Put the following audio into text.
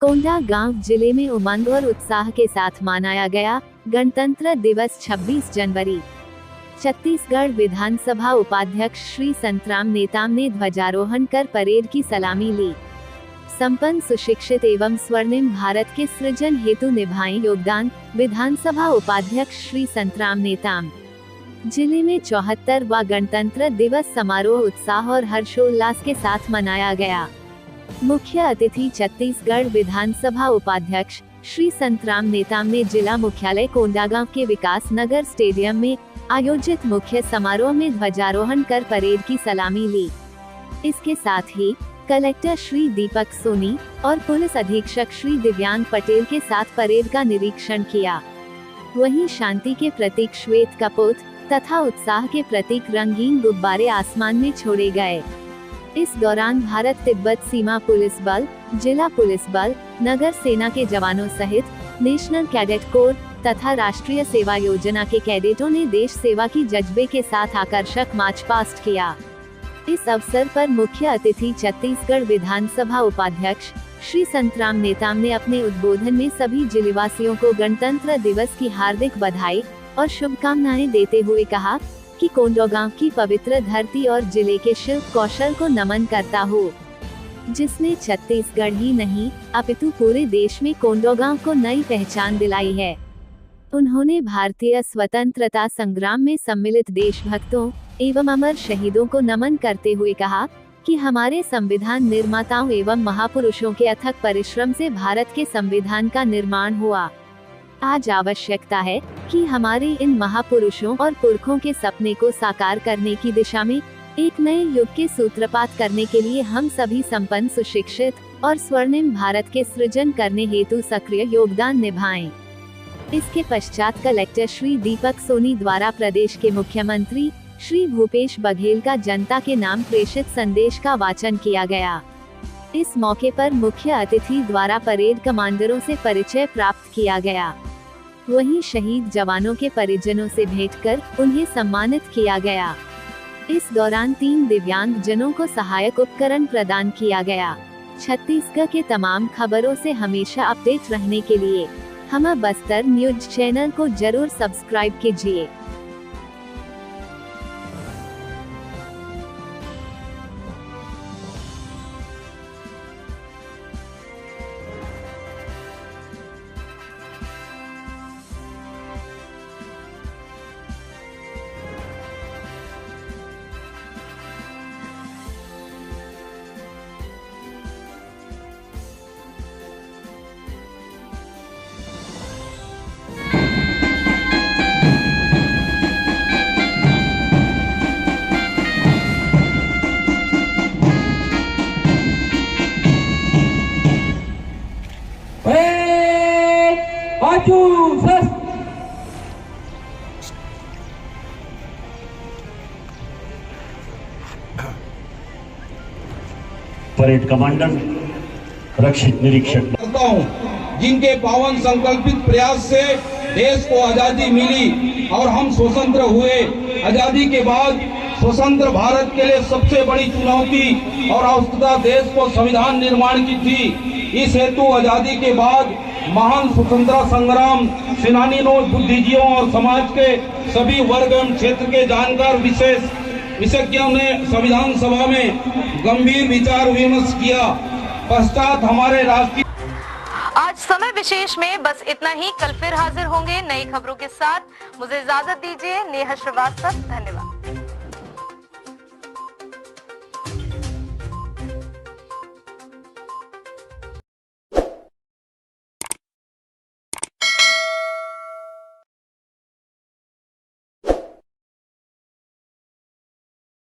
कोंडागांव जिले में उमंग और उत्साह के साथ मनाया गया गणतंत्र दिवस 26 जनवरी। छत्तीसगढ़ विधानसभा उपाध्यक्ष श्री संतराम नेताम ने ध्वजारोहण कर परेड की सलामी ली। संपन्न सुशिक्षित एवं स्वर्णिम भारत के सृजन हेतु निभाएं योगदान, विधानसभा उपाध्यक्ष श्री संतराम नेताम। जिले में 74वां गणतंत्र दिवस समारोह उत्साह और हर्षोल्लास के साथ मनाया गया। मुख्य अतिथि छत्तीसगढ़ विधानसभा उपाध्यक्ष श्री संतराम नेताम ने जिला मुख्यालय कोंडागांव के विकास नगर स्टेडियम में आयोजित मुख्य समारोह में ध्वजारोहण कर परेड की सलामी ली। इसके साथ ही कलेक्टर श्री दीपक सोनी और पुलिस अधीक्षक श्री दिव्यांग पटेल के साथ परेड का निरीक्षण किया। वहीं शांति के प्रतीक श्वेत कपोत तथा उत्साह के प्रतीक रंगीन गुब्बारे आसमान में छोड़े गए। इस दौरान भारत तिब्बत सीमा पुलिस बल, जिला पुलिस बल, नगर सेना के जवानों सहित नेशनल कैडेट कोर तथा राष्ट्रीय सेवा योजना के कैडेटों ने देश सेवा की जज्बे के साथ आकर्षक मार्च पास्ट किया। इस अवसर पर मुख्य अतिथि छत्तीसगढ़ विधानसभा उपाध्यक्ष श्री संतराम नेताम ने अपने उद्बोधन में सभी जिलेवासियों को गणतंत्र दिवस की हार्दिक बधाई और शुभकामनाएं देते हुए कहा कि कोंडागांव की पवित्र धरती और जिले के शिल्प कौशल को नमन करता हूँ, जिसने छत्तीसगढ़ ही नहीं अपितु पूरे देश में कोंडागांव को नई पहचान दिलाई है। उन्होंने भारतीय स्वतंत्रता संग्राम में सम्मिलित देशभक्तों एवं अमर शहीदों को नमन करते हुए कहा कि हमारे संविधान निर्माताओं एवं महापुरुषों के अथक परिश्रम से भारत के संविधान का निर्माण हुआ। आज आवश्यकता है कि हमारे इन महापुरुषों और पुरखों के सपने को साकार करने की दिशा में एक नए युग के सूत्रपात करने के लिए हम सभी संपन्न सुशिक्षित और स्वर्णिम भारत के सृजन करने हेतु सक्रिय योगदान निभाएं। इसके पश्चात कलेक्टर श्री दीपक सोनी द्वारा प्रदेश के मुख्यमंत्री श्री भूपेश बघेल का जनता के नाम प्रेषित संदेश का वाचन किया गया। इस मौके पर मुख्य अतिथि द्वारा परेड कमांडरों से परिचय प्राप्त किया गया। वहीं शहीद जवानों के परिजनों से भेंट कर उन्हें सम्मानित किया गया। इस दौरान 3 दिव्यांग जनों को सहायक उपकरण प्रदान किया गया। छत्तीसगढ़ के तमाम खबरों से हमेशा अपडेट रहने के लिए हम बस्तर न्यूज चैनल को जरूर सब्सक्राइब कीजिए। परेड कमांडर रक्षित निरीक्षक जिनके पावन संकल्पित प्रयास से देश को आजादी मिली और हम स्वतंत्र हुए। आजादी के बाद स्वतंत्र भारत के लिए सबसे बड़ी चुनौती और आवश्यकता देश को संविधान निर्माण की थी। इस हेतु आजादी के बाद महान स्वतंत्रता संग्राम सेनानियों, बुद्धिजीवियों और समाज के सभी वर्ग एवं क्षेत्र के जानकार विशेषज्ञों ने संविधान सभा में गंभीर विचार विमर्श किया। पश्चात हमारे राष्ट्रीय आज समय विशेष में बस इतना ही। कल फिर हाजिर होंगे नई खबरों के साथ। मुझे इजाजत दीजिए। नेहा श्रीवास्तव, धन्यवाद।